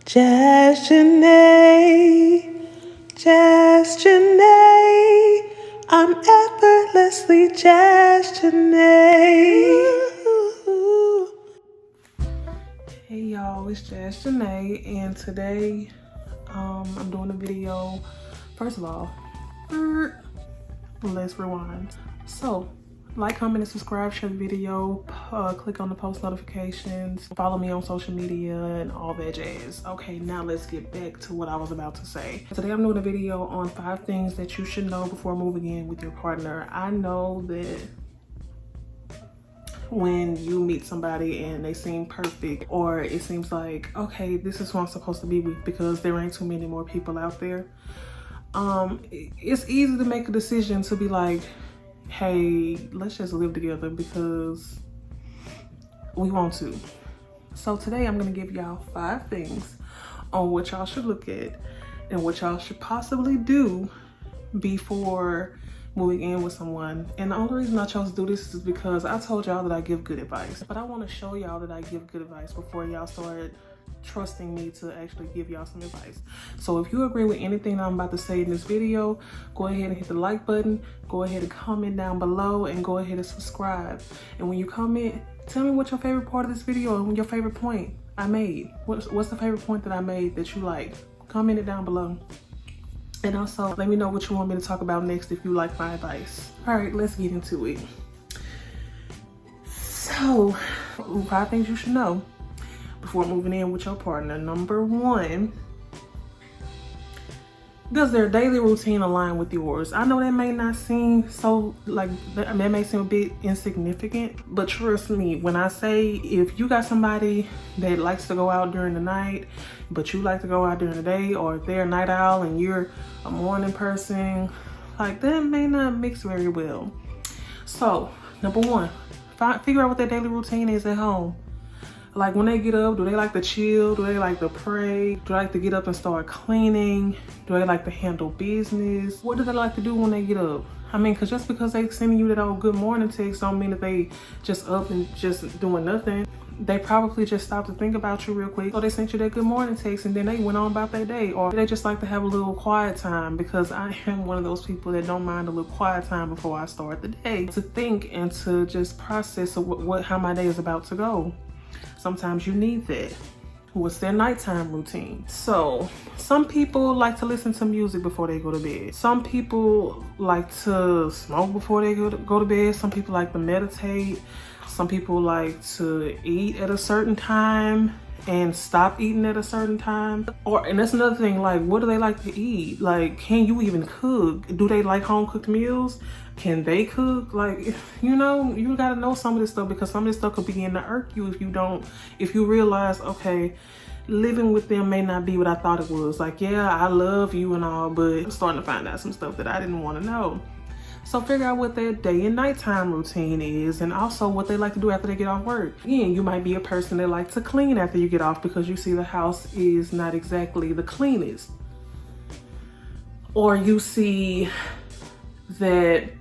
Just Janae, just Janae, I'm effortlessly just Janae. Hey y'all, it's Just Janae, and today I'm doing a video. First of all, let's rewind. So, like, comment, and subscribe, share the video, click on the post notifications, follow me on social media, and all that jazz. Okay, now let's get back to what I was about to say. Today I'm doing a video on 5 things that you should know before moving in with your partner. I know that when you meet somebody and they seem perfect, or it seems like, okay, this is who I'm supposed to be with because there ain't too many more people out there, it's easy to make a decision to be like, hey, let's just live together because we want to. So today I'm gonna give y'all 5 things on what y'all should look at and what y'all should possibly do before moving in with someone. And the only reason I chose to do this is because I told y'all that I give good advice, but I want to show y'all that I give good advice before y'all start trusting me to actually give y'all some advice. So if you agree with anything I'm about to say in this video, go ahead and hit the like button, go ahead and comment down below, and go ahead and subscribe. And when you comment, tell me what your favorite part of this video and your favorite point I made. What's the favorite point that I made that you like? Comment it down below. And also let me know what you want me to talk about next if you like my advice. All right, let's get into it. So, 5 things you should know before moving in with your partner. Number 1, does their daily routine align with yours? I know that may not seem so, like, that may seem a bit insignificant, but trust me when I say, if you got somebody that likes to go out during the night, but you like to go out during the day, or if they're a night owl and you're a morning person, like, that may not mix very well. So, number 1, figure out what their daily routine is at home. Like, when they get up, do they like to chill? Do they like to pray? Do they like to get up and start cleaning? Do they like to handle business? What do they like to do when they get up? I mean, because just because they sending you that old good morning text don't mean that they just up and just doing nothing. They probably just stopped to think about you real quick. So they sent you that good morning text and then they went on about their day. Or they just like to have a little quiet time, because I am one of those people that don't mind a little quiet time before I start the day, to think and to just process how my day is about to go. Sometimes you need that. What's their nighttime routine? So some people like to listen to music before they go to bed. Some people like to smoke before they go to bed. Some people like to meditate. Some people like to eat at a certain time and stop eating at a certain time. And that's another thing, like, what do they like to eat? Like, can you even cook? Do they like home cooked meals? Can they cook? Like, you know, you gotta know some of this stuff, because some of this stuff could begin to irk you if you realize, okay, living with them may not be what I thought it was. Like, yeah, I love you and all, but I'm starting to find out some stuff that I didn't want to know. So figure out what their day and nighttime routine is, and also what they like to do after they get off work. Again, you might be a person that likes to clean after you get off because you see the house is not exactly the cleanest. Or you see that,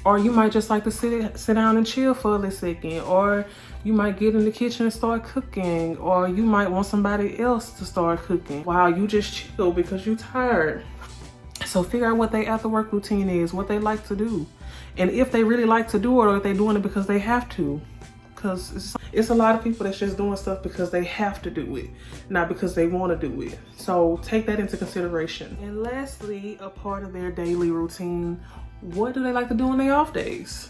or you might just like to sit down and chill for a little second. Or you might get in the kitchen and start cooking. Or you might want somebody else to start cooking while you just chill because you're tired. So figure out what their after work routine is, what they like to do. And if they really like to do it, or if they're doing it because they have to. Because it's a lot of people that's just doing stuff because they have to do it, not because they want to do it. So take that into consideration. And lastly, a part of their daily routine, what do they like to do on their off days?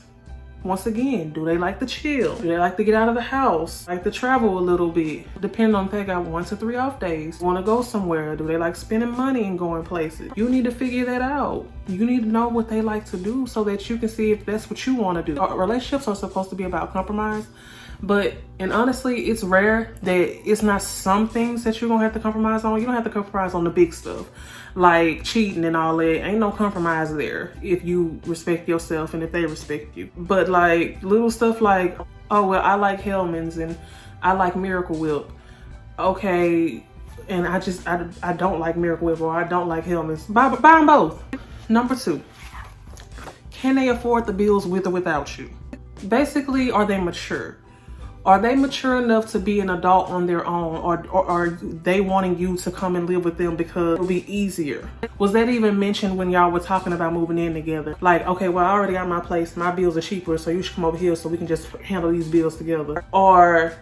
Once again, do they like to chill? Do they like to get out of the house? Like to travel a little bit? Depending on if they got 1 to 3 off days. Want to go somewhere? Do they like spending money and going places? You need to figure that out. You need to know what they like to do so that you can see if that's what you want to do. Relationships are supposed to be about compromise. And honestly, it's rare that it's not some things that you're gonna have to compromise on. You don't have to compromise on the big stuff, like cheating and all that. Ain't no compromise there if you respect yourself and if they respect you. But like little stuff like, oh, well, I like Hellmann's and I like Miracle Whip. Okay, and I don't like Miracle Whip, or I don't like Hellmann's. Buy them both. Number 2, can they afford the bills with or without you? Basically, are they mature? Are they mature enough to be an adult on their own, or are they wanting you to come and live with them because it'll be easier? Was that even mentioned when y'all were talking about moving in together? Like, okay, well, I already got my place, my bills are cheaper, so you should come over here so we can just handle these bills together. Or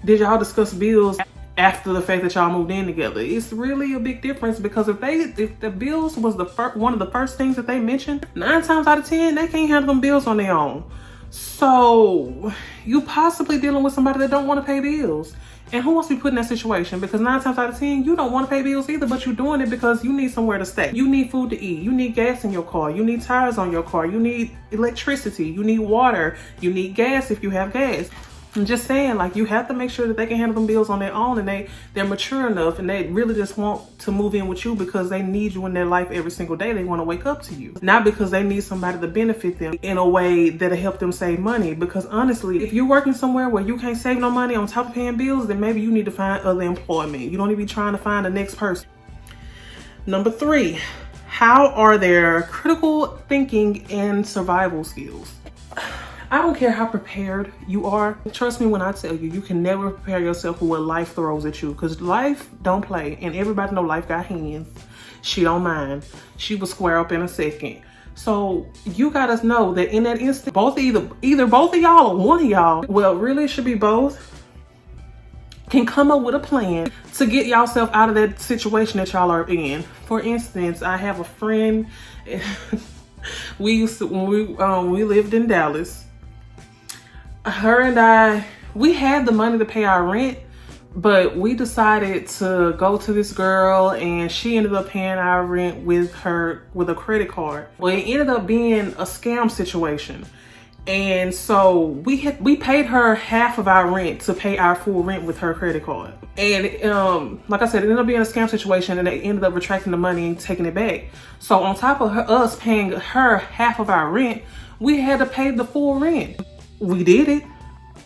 did y'all discuss bills after the fact that y'all moved in together? It's really a big difference, because if the bills was one of the first things that they mentioned, 9 times out of 10 they can't handle them bills on their own. So you possibly dealing with somebody that don't want to pay bills. And who wants to be put in that situation? Because 9 times out of 10, you don't want to pay bills either, but you're doing it because you need somewhere to stay. You need food to eat. You need gas in your car. You need tires on your car. You need electricity. You need water. You need gas if you have gas. I'm just saying, like, you have to make sure that they can handle them bills on their own, and they're mature enough, and they really just want to move in with you because they need you in their life every single day. They want to wake up to you, not because they need somebody to benefit them in a way that'll help them save money. Because honestly, if you're working somewhere where you can't save no money on top of paying bills, then maybe you need to find other employment. You don't need to be trying to find the next person. Number 3, how are their critical thinking and survival skills? I don't care how prepared you are. Trust me when I tell you, you can never prepare yourself for what life throws at you, because life don't play, and everybody know life got hands. She don't mind. She will square up in a second. So you gotta know that in that instant, either both of y'all or one of y'all, well, really it should be both, can come up with a plan to get yourself out of that situation that y'all are in. For instance, I have a friend. When we lived in Dallas, her and I, we had the money to pay our rent, but we decided to go to this girl, and she ended up paying our rent with a credit card. Well, it ended up being a scam situation. And so we paid her half of our rent to pay our full rent with her credit card. And like I said, it ended up being a scam situation, and they ended up retracting the money and taking it back. So on top of us paying her half of our rent, we had to pay the full rent. We did it.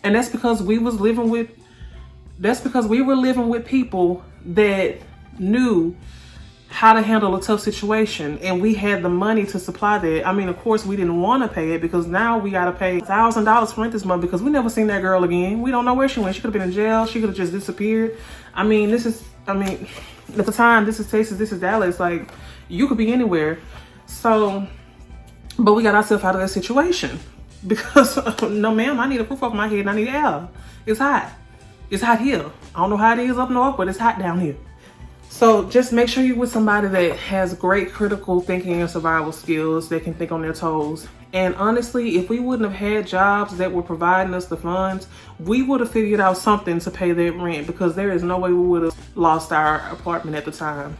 And that's because we were living with people that knew how to handle a tough situation, and we had the money to supply that. I mean, of course, we didn't want to pay it, because now we got to pay $1,000 for rent this month because we never seen that girl again. We don't know where she went. She could have been in jail. She could have just disappeared. I mean, at the time, this is Texas, this is Dallas. Like, you could be anywhere. So, but we got ourselves out of that situation because, no ma'am, I need a roof over my head and I need air. It's hot. It's hot here. I don't know how it is up north, but it's hot down here. So just make sure you're with somebody that has great critical thinking and survival skills, that can think on their toes. And honestly, if we wouldn't have had jobs that were providing us the funds, we would have figured out something to pay that rent, because there is no way we would have lost our apartment at the time.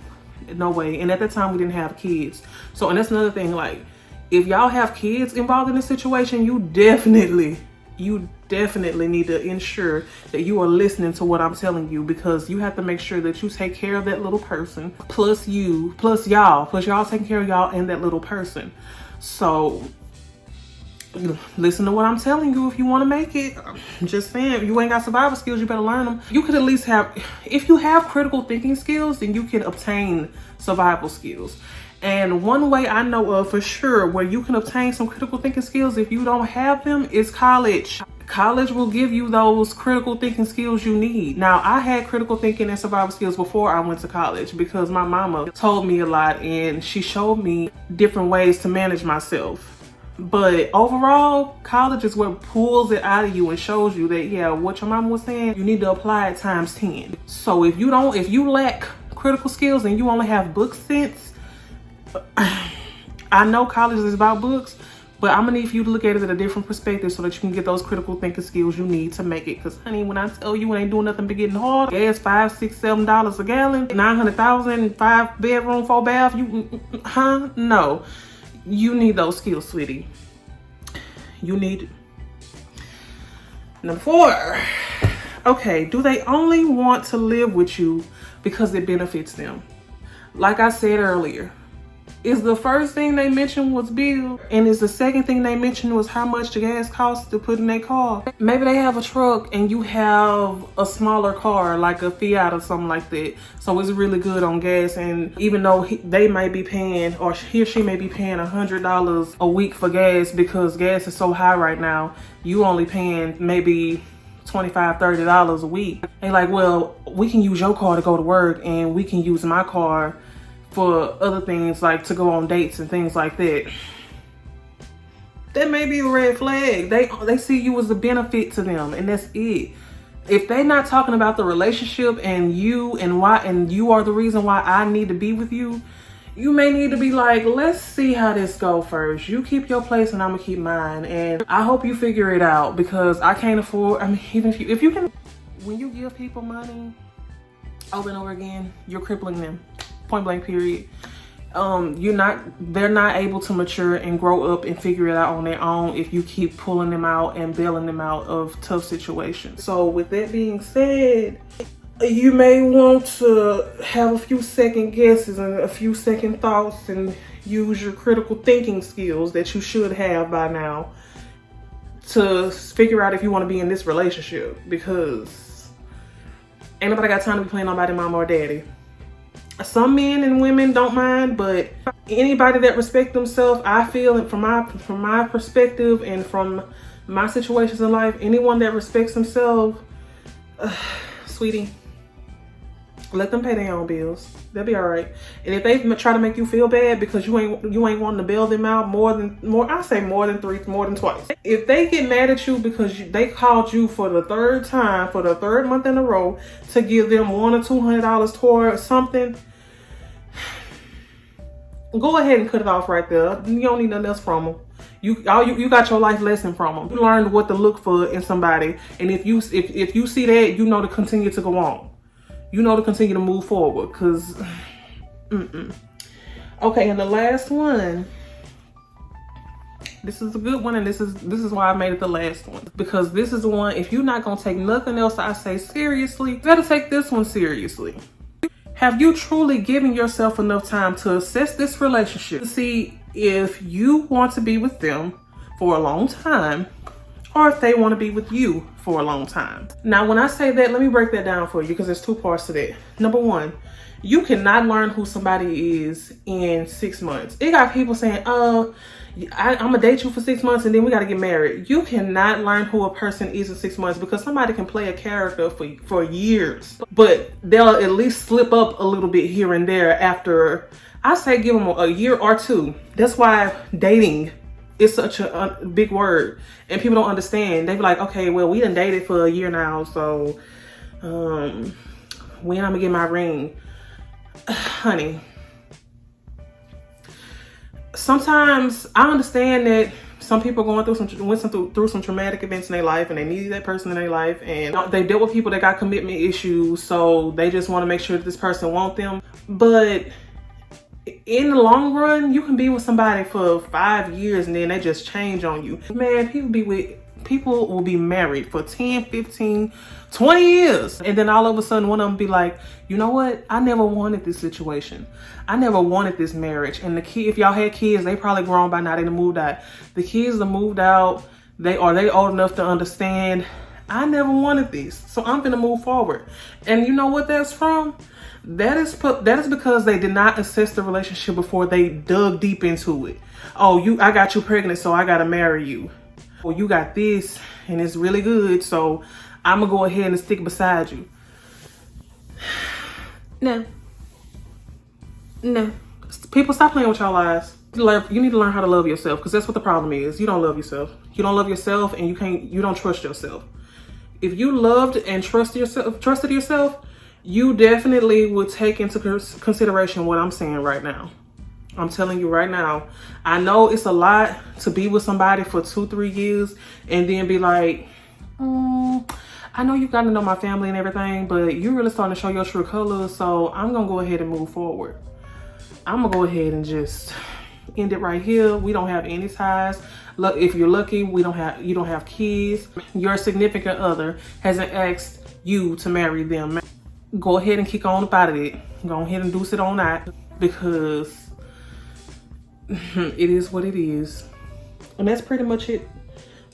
No way. And at that time, we didn't have kids. So, and that's another thing, like, if y'all have kids involved in this situation, you definitely need to ensure that you are listening to what I'm telling you, because you have to make sure that you take care of that little person, plus y'all taking care of y'all and that little person. So listen to what I'm telling you if you want to make it. I'm just saying, if you ain't got survival skills, you better learn them. You could at least if you have critical thinking skills, then you can obtain survival skills. And one way I know of for sure where you can obtain some critical thinking skills if you don't have them is college. College will give you those critical thinking skills you need. Now, I had critical thinking and survival skills before I went to college, because my mama told me a lot and she showed me different ways to manage myself. But overall, college is what pulls it out of you and shows you that, yeah, what your mama was saying, you need to apply it times 10. So if you lack critical skills and you only have book sense, I know college is about books, but I'm gonna need for you to look at it at a different perspective so that you can get those critical thinking skills you need to make it. Because honey, when I tell you it ain't doing nothing but getting hard, gas $5, $6, $7 a gallon, 900,000, 5 bedroom, 4 bath, no, you need those skills, sweetie. You need. Number 4. Okay, do they only want to live with you because it benefits them? Like I said earlier, is the first thing they mentioned was bill, and is the second thing they mentioned was how much the gas costs to put in their car? Maybe they have a truck and you have a smaller car like a Fiat or something like that, so it's really good on gas. And even though they might be paying, or he or she may be paying $100 a week for gas because gas is so high right now, you only paying maybe $25-$30 a week. They like, well, we can use your car to go to work and we can use my car for other things, like to go on dates and things like that. That may be a red flag. They see you as a benefit to them, and that's it. If they're not talking about the relationship and you and why, and you are the reason why I need to be with you, you may need to be like, let's see how this go first. You keep your place and I'm gonna keep mine. And I hope you figure it out, because I can't afford, I mean, even if you can, when you give people money over and over again, you're crippling them, point blank period. They're not able to mature and grow up and figure it out on their own if you keep pulling them out and bailing them out of tough situations. So with that being said, you may want to have a few second guesses and a few second thoughts and use your critical thinking skills that you should have by now to figure out if you want to be in this relationship, because ain't nobody got time to be playing nobody mama or daddy. Some men and women don't mind, but anybody that respects themselves, I feel, and from my perspective and from my situations in life, anyone that respects themselves, sweetie, let them pay their own bills. They'll be all right. And if they try to make you feel bad because you ain't wanting to bail them out more than twice. If they get mad at you because they called you for the third time, for the third month in a row, to give them $100 or $200 toward something, go ahead and cut it off right there. You don't need nothing else from them. You got your life lesson from them. You learned what to look for in somebody, and if you see that, you know to continue to go on. You know to continue to move forward, because okay, and the last one, this is a good one, and this is why I made it the last one, because this is the one, if you're not gonna take nothing else I say seriously, you gotta take this one seriously. Have you truly given yourself enough time to assess this relationship to see if you want to be with them for a long time, or if they want to be with you for a long time? Now, when I say that, let me break that down for you, because there's two parts to that. Number one, you cannot learn who somebody is in 6 months. It got people saying, oh, I'm gonna date you for 6 months and then we gotta get married. You cannot learn who a person is in 6 months, because somebody can play a character for years, but they'll at least slip up a little bit here and there after, I say give them a year or two. That's why dating is such a big word, and people don't understand. They be like, okay, well, we done dated for a year now, so when I'm gonna get my ring? Honey, sometimes I understand that some people went through some traumatic events in their life, and they needed that person in their life, and they dealt with people that got commitment issues, so they just want to make sure that this person wants them. But in the long run, you can be with somebody for 5 years and then they just change on you. Man, people will be married for 10, 15, 20 years. And then all of a sudden one of them be like, you know what? I never wanted this situation. I never wanted this marriage. And the kid, if y'all had kids, they probably grown by now, they done moved out. The kids have moved out. They old enough to understand, I never wanted this, so I'm gonna move forward. And you know what that's from? That is because they did not assess the relationship before they dug deep into it. Oh, I got you pregnant, so I gotta marry you. Well, you got this and it's really good, so I'm gonna go ahead and stick beside you. No. People, stop playing with y'all lives. You need to learn how to love yourself, because that's what the problem is. You don't love yourself. You don't love yourself, and you don't trust yourself. If you loved and trusted yourself, you definitely would take into consideration what I'm saying right now. I'm telling you right now, I know it's a lot to be with somebody for 2-3 years and then be like, I know you got to know my family and everything, but you're really starting to show your true colors, so I'm going to go ahead and move forward. I'm going to go ahead and just end it right here. We don't have any ties. Look, if you're lucky, you don't have kids. Your significant other hasn't asked you to marry them. Go ahead and kick on up out of it. Go ahead and deuce it on out, because it is what it is. And that's pretty much it.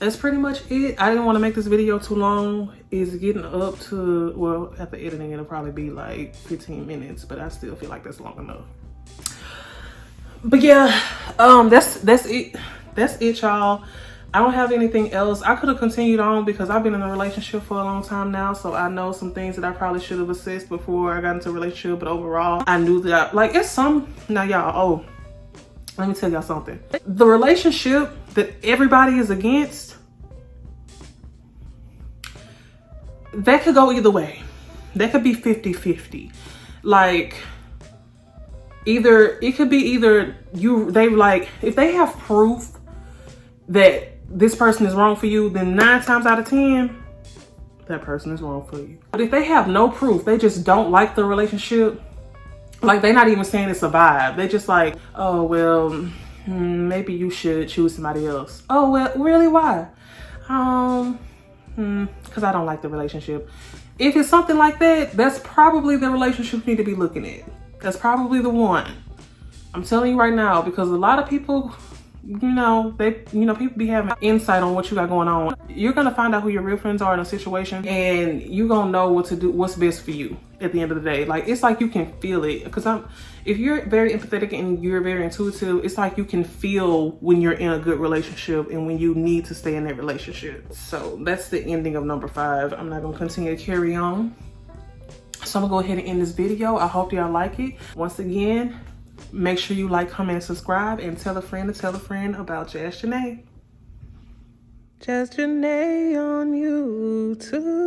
I didn't want to make this video too long. It's getting up to, well, after editing it'll probably be like 15 minutes, but I still feel like that's long enough. But yeah, that's it, y'all. I don't have anything else. I could have continued on because I've been in a relationship for a long time now, so I know some things that I probably should have assessed before I got into a relationship, but overall I knew that like it's some now y'all, let me tell y'all something. The relationship that everybody is against, that could go either way. That could be 50-50. Like either it could be either they like, if they have proof that this person is wrong for you, then 9 times out of 10, that person is wrong for you. But if they have no proof, they just don't like the relationship, like they're not even saying it's a vibe. They just like, oh, well, maybe you should choose somebody else. Oh, well, really, why? Because I don't like the relationship. If it's something like that, that's probably the relationship you need to be looking at. That's probably the one. I'm telling you right now, because a lot of people, people be having insight on what you got going on. You're gonna find out who your real friends are in a situation, and you're gonna know what to do, what's best for you at the end of the day. Like, it's like you can feel it. Because if you're very empathetic and you're very intuitive, it's like you can feel when you're in a good relationship and when you need to stay in that relationship. So that's the ending of number 5. I'm not gonna continue to carry on. So I'm gonna go ahead and end this video. I hope y'all like it. Once again, make sure you like, comment, and subscribe, and tell a friend to tell a friend about Jazz Janae. Jazz Janae on YouTube.